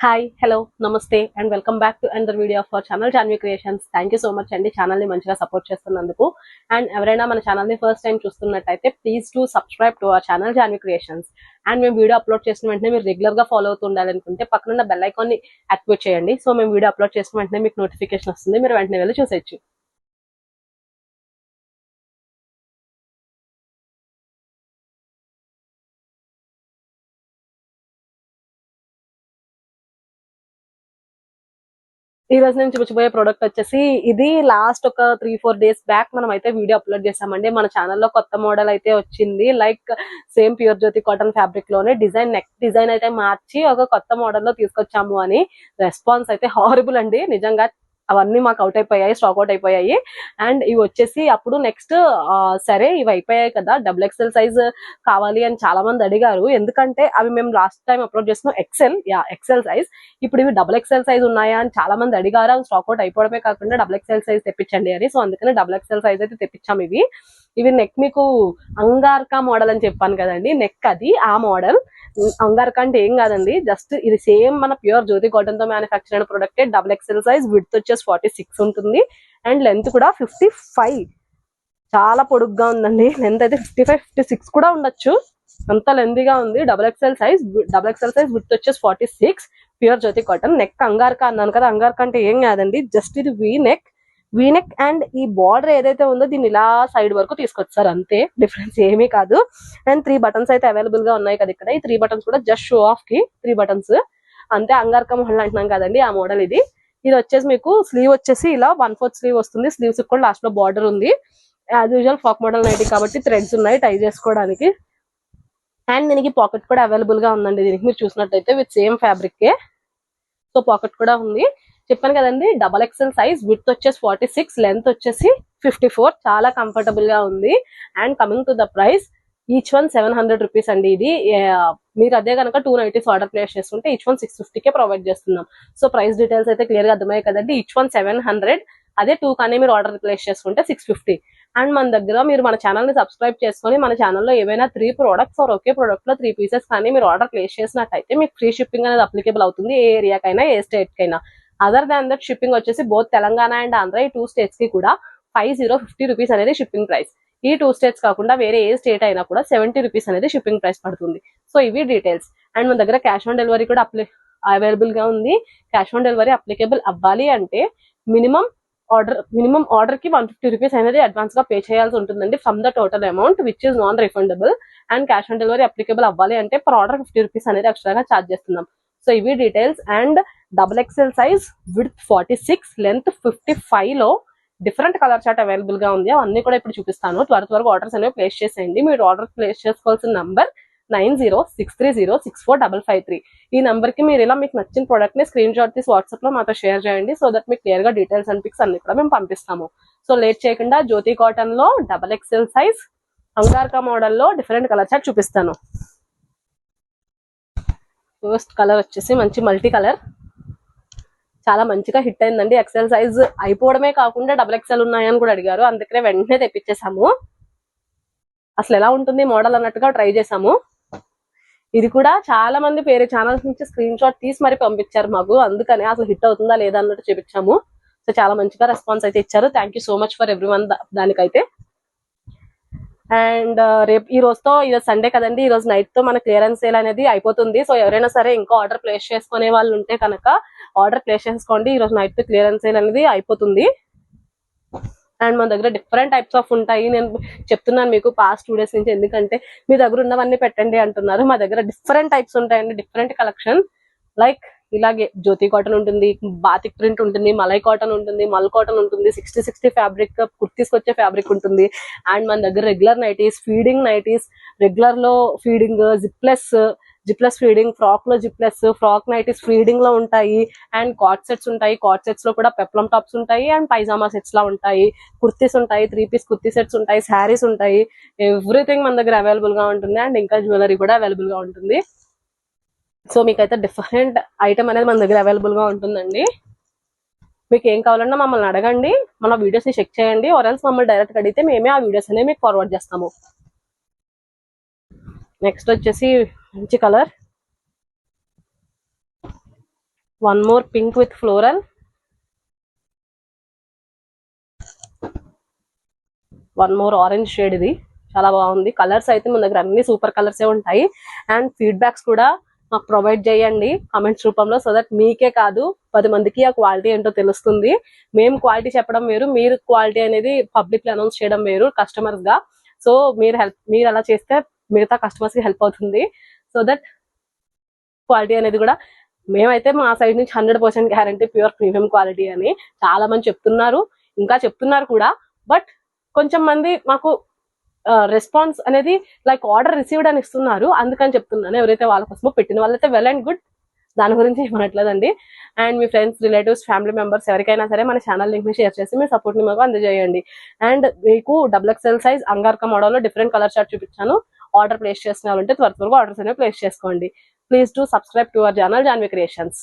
Hi hello నమస్తే and welcome back to another video of our channel Janvi creations. Thank you so much అండి channel ని మంచిగా support చేస్తున్నందుకు. And ఎవరైనా మన ఛానల్ ని ఫస్ట్ టైం చూస్తున్నట్టయితే please to subscribe to our channel Janvi creations. And మేము వీడియో అప్లోడ్ చేసిన వెంటనే మీరు రెగ్యులర్ గా ఫాలో అవుతూ ఉండాలనుకుంటే పక్కన బెల్ ఐకాన్ ని యాక్టివేట్ చేయండి. సో మేము వీడియో అప్లోడ్ చేసిన వెంటనే మీకు నోటిఫికేషన్ వస్తుంది, మీరు వెంటనే వెళ్ళి చూసేయచ్చు. ఈ రోజు నేను చూపించబోయే ప్రోడక్ట్ వచ్చేసి ఇది లాస్ట్ ఒక 3-4 డేస్ బ్యాక్ మనం అయితే వీడియో అప్లోడ్ చేసామండి. మన ఛానల్లో కొత్త మోడల్ అయితే వచ్చింది. లైక్ సేమ్ ప్యూర్ జ్యోతి కాటన్ ఫ్యాబ్రిక్ లోనే నెక్ డిజైన్ అయితే మార్చి ఒక కొత్త మోడల్ లో తీసుకొచ్చాము అని రెస్పాన్స్ అయితే హారబుల్ అండి. నిజంగా అవన్నీ మాకు అవుట్ అయిపోయాయి, స్టాక్ అవుట్ అయిపోయాయి. అండ్ ఇవి వచ్చేసి అప్పుడు నెక్స్ట్ సరే ఇవి అయిపోయాయి కదా, XXL సైజ్ కావాలి అని చాలా మంది అడిగారు. ఎందుకంటే అవి మేము లాస్ట్ టైం అప్లోడ్ చేస్తున్నాం ఎక్సెల్ సైజ్. ఇప్పుడు ఇవి XXL సైజ్ ఉన్నాయా అని చాలా మంది అడిగారు. అవి స్టాక్ అవుట్ అయిపోవడమే కాకుండా XXL సైజ్ తెప్పించండి అని. సో అందుకని XXL సైజ్ అయితే తెప్పించాం. ఇవి నెక్ మీకు అంగార్కా మోడల్ అని చెప్పాను కదండి, నెక్ అది ఆ మోడల్. అంగార్కా అంటే ఏం కాదండి, జస్ట్ ఇది సేమ్ మన ప్యూర్ జ్యోతి కాటన్ తో మ్యానుఫ్యాక్చర్ అయిన ప్రొడక్ట్. XXL సైజ్, విడ్త్ వచ్చేసి 46 ఉంటుంది అండ్ లెంత్ కూడా 55. చాలా పొడుగ్గా ఉందండి. లెంత్ అయితే 55-56 కూడా ఉండొచ్చు, అంత లెంతీగా ఉంది. XXL సైజ్ విడ్త్ వచ్చేసి 46, ప్యూర్ జ్యోతి కాటన్. నెక్ అంగార్కా అన్నాను కదా, అంగార్కా అంటే ఏం కాదండి, జస్ట్ ఇది వీ నెక్ అండ్ ఈ బార్డర్ ఏదైతే ఉందో దీన్ని ఇలా సైడ్ వరకు తీసుకొచ్చారు, అంతే, డిఫరెన్స్ ఏమీ కాదు. అండ్ 3 బటన్స్ అయితే అవైలబుల్ గా ఉన్నాయి కదా ఇక్కడ. ఈ 3 బటన్స్ కూడా జస్ట్ షో ఆఫ్ కి 3 బటన్స్ అంతే. అంగార్కా మోడల్ అంటున్నాం కదండి, ఆ మోడల్ ఇది వచ్చేసి మీకు స్లీవ్ వచ్చేసి ఇలా 1/4 స్లీవ్ వస్తుంది. స్లీవ్స్ కూడా లాస్ట్ లో బార్డర్ ఉంది. యాజ్ యూజువల్ ఫాక్ మోడల్ నైటీ కాబట్టి థ్రెడ్స్ ఉన్నాయి టై చేసుకోవడానికి. అండ్ దీనికి పాకెట్ కూడా అవైలబుల్ గా ఉందండి. దీనికి మీరు చూసినట్టయితే with same fabric, so pocket కూడా ఉంది. చెప్పాను కదండి, XXL సైజ్, విడ్త్ వచ్చేసి 46, లెంత్ వచ్చేసి 54. చాలా కంఫర్టబుల్ గా ఉంది. And coming to the price, each one 700 rupees అండి. ఇది మీరు అదే కనుక 2 నైటీస్ ఆర్డర్ ప్లేస్ చేసుకుంటే ఈచ్ వన్ 650కే ప్రొవైడ్ చేస్తున్నాం. సో ప్రైస్ డీటెయిల్స్ అయితే క్లియర్ గా అర్థమయ్యాయి కదండి. ఈచ్ వన్ 700, అదే 2 కానీ మీరు ఆర్డర్ ప్లేస్ చేసుకుంటే 650. అండ్ మన దగ్గర మీరు మన ఛానల్ ని సబ్స్క్రైబ్ చేసుకుని మన ఛానల్లో ఏవైనా 3 ప్రొడక్ట్స్ ఆర్ ఒకే ప్రొడక్ట్ లో 3 పీసెస్ కానీ మీరు ఆర్డర్ ప్లేస్ చేసినట్టయితే మీకు ఫ్రీ షిప్పింగ్ అనేది అప్లికేబుల్ అవుతుంది, ఏ ఏరియాకైనా ఏ స్టేట్ కైనా. అదర్ దాన్ దట్ షిప్పింగ్ వచ్చేసి బోత్ తెలంగాణ అండ్ ఆంధ్ర, ఈ 2 స్టేట్స్ కి కూడా 50 రూపీస్ అనేది షిప్పింగ్ ప్రైస్. ఈ 2 స్టేట్స్ కాకుండా వేరే ఏ స్టేట్ అయినా కూడా 70 రూపీస్ అనేది షిప్పింగ్ ప్రైస్ పడుతుంది. సో ఇవి డీటెయిల్స్. అండ్ మన దగ్గర క్యాష్ ఆన్ డెలివరీ కూడా అవైలబుల్ గా ఉంది. క్యాష్ ఆన్ డెలివరీ అప్లికేబుల్ అవ్వాలి అంటే మినిమం ఆర్డర్ కి 150 రూపీస్ అనేది అడ్వాన్స్ గా పే చేయాల్సి ఉంటుందండి from the total amount which is non refundable. And cash on delivery applicable అవ్వాలి అంటే పర్ ఆర్డర్ 50 రూపీస్ అనేది ఎక్స్ట్రాగా ఛార్జ్ చేస్తున్నాం. సో ఇవి details. And XXL size, width 46, length 55 లో డిఫరెంట్ కలర్ చార్ట్ అవైలబుల్ గా ఉంది. అవన్నీ కూడా ఇప్పుడు చూపిస్తాను. త్వరగా ఆర్డర్స్ అనేవి ప్లేస్ చేసేయండి. మీరు ఆర్డర్ ప్లేస్ చేసుకోవాల్సిన నంబర్ 9063064553. ఈ నంబర్ కి మీరు ఇలా మీకు నచ్చిన ప్రోడక్ట్ ని స్క్రీన్ షాట్ తీసి వాట్సాప్ లో మాతో షేర్ చేయండి. సో దట్ మీకు క్లియర్ గా డీటెయిల్స్ అండ్ పిక్స్ అన్ని కూడా మేము పంపిస్తాము. సో లేట్ చేయకుండా జ్యోతి కాటన్ లో XXL సైజ్ అంగార్కా మోడల్ లో డిఫరెంట్ కలర్ చార్ట్ చూపిస్తాను. ఫస్ట్ కలర్ వచ్చేసి మంచి మల్టీ కలర్, చాలా మంచిగా హిట్ అయిందండి. XL సైజ్ అయిపోవడమే కాకుండా XXL ఉన్నాయని కూడా అడిగారు, అందుకనే వెంటనే తెప్పించేసాము. అసలు ఎలా ఉంటుంది మోడల్ అన్నట్టుగా ట్రై చేసాము. ఇది కూడా చాలా మంది వేరే ఛానల్స్ నుంచి స్క్రీన్ షాట్ తీసి మరి పంపించారు మాకు, అందుకనే అసలు హిట్ అవుతుందా లేదా అన్నట్టు చూపించాము. సో చాలా మంచిగా రెస్పాన్స్ అయితే ఇచ్చారు. Thank you so much for everyone దానికైతే. అండ్ రేపు ఈ రోజు సండే కదండి, ఈ రోజు నైట్ తో మన క్లియరెన్స్ సేల్ అనేది అయిపోతుంది. సో ఎవరైనా సరే ఇంకా ఆర్డర్ ప్లేస్ చేసుకునే వాళ్ళు ఉంటే కనుక ఆర్డర్ ప్లేస్ చేసుకోండి. ఈ రోజు నైట్ తో క్లియరెన్స్ సేల్ అనేది అయిపోతుంది. అండ్ మన దగ్గర డిఫరెంట్ టైప్స్ ఆఫ్ ఉంటాయి. నేను చెప్తున్నాను మీకు పాస్ట్ 2 డేస్ నుంచి, ఎందుకంటే మీ దగ్గర ఉన్నవన్నీ పెట్టండి అంటున్నారు. మా దగ్గర డిఫరెంట్ టైప్స్ ఉంటాయండి, డిఫరెంట్ కలెక్షన్. లైక్ ఇలాగే జ్యోతి కాటన్ ఉంటుంది, బాతిక్ ప్రింట్ ఉంటుంది, మలై కాటన్ ఉంటుంది, మల్ కాటన్ ఉంటుంది, 60 ఫ్యాబ్రిక్ కుర్తీస్కి వచ్చే ఫ్యాబ్రిక్ ఉంటుంది. అండ్ మన దగ్గర regular nighties, feeding nighties, regular లో ఫీడింగ్, జిప్లెస్ ఫీడింగ్, ఫ్రాక్ లో జిప్లెస్, ఫ్రాక్ నైటీస్ ఫీడింగ్ లో ఉంటాయి. అండ్ కాట్ సెట్స్ ఉంటాయి, కాట్ సెట్స్ లో కూడా పెప్లమ్ టాప్స్ ఉంటాయి అండ్ పైజామా సెట్స్ లా ఉంటాయి. కుర్తీస్ ఉంటాయి, 3 పీస్ కుర్తీ సెట్స్ ఉంటాయి, శారీస్ ఉంటాయి. ఎవ్రీథింగ్ మన దగ్గర అవైలబుల్ గా ఉంటుంది. అండ్ ఇంకా జ్యువెలరీ కూడా అవైలబుల్ గా ఉంటుంది. సో మీకైతే డిఫరెంట్ ఐటమ్ అనేది మన దగ్గర అవైలబుల్ గా ఉంటుందండి. మీకు ఏం కావాలన్నా మమ్మల్ని అడగండి, మన వీడియోస్ ని చెక్ చేయండి, ఆర్ ఎల్స్ మమ్మల్ని డైరెక్ట్ అడిగితే మేమే ఆ వీడియోస్ అనేవి మీకు ఫార్వర్డ్ చేస్తాము. నెక్స్ట్ వచ్చేసి మంచి colour, one more pink with floral, one more orange shade. ఇది చాలా బాగుంది. కలర్స్ అయితే మన దగ్గర అన్ని సూపర్ కలర్సే ఉంటాయి. అండ్ ఫీడ్బ్యాక్స్ కూడా మాకు ప్రొవైడ్ చేయండి కామెంట్స్ రూపంలో, సో దట్ మీకే కాదు 10 మందికి ఆ క్వాలిటీ ఏంటో తెలుస్తుంది. మేము క్వాలిటీ చెప్పడం వేరు, మీరు క్వాలిటీ అనేది పబ్లిక్ లో అనౌన్స్ చేయడం వేరు కస్టమర్స్ గా. సో మీరు అలా చేస్తే మిగతా కస్టమర్స్ కి హెల్ప్ అవుతుంది. సో దట్ క్వాలిటీ అనేది కూడా మేమైతే మా సైడ్ నుంచి 100% గ్యారంటీ ప్యూర్ ప్రీమియం క్వాలిటీ అని చాలా మంది చెప్తున్నారు, ఇంకా చెప్తున్నారు కూడా. బట్ కొంచెం మంది మాకు రెస్పాన్స్ అనేది లైక్ ఆర్డర్ రిసీవ్డ్ అని ఇస్తున్నారు, అందుకని చెప్తున్నాను. ఎవరైతే వాళ్ళ కోసమో పెట్టిన వాళ్ళైతే వెల్ అండ్ గుడ్, దాని గురించి ఏమనట్లేదండి. అండ్ మీ ఫ్రెండ్స్, రిలేటివ్స్, ఫ్యామిలీ మెంబర్స్ ఎవరికైనా సరే మన ఛానల్ లింక్ ని షేర్ చేసి మీ సపోర్ట్ ని మాకు అందజేయండి. అండ్ మీకు XXL సైజ్ అంగార్కా మోడల్ లో డిఫరెంట్ కలర్ చార్ట్ చూపించాను. ఆర్డర్ ప్లేస్ చేసుకోవాలంటే త్వరగా ఆర్డర్స్ అనేవి ప్లేస్ చేసుకోండి. Please to subscribe to our channel Janvi creations.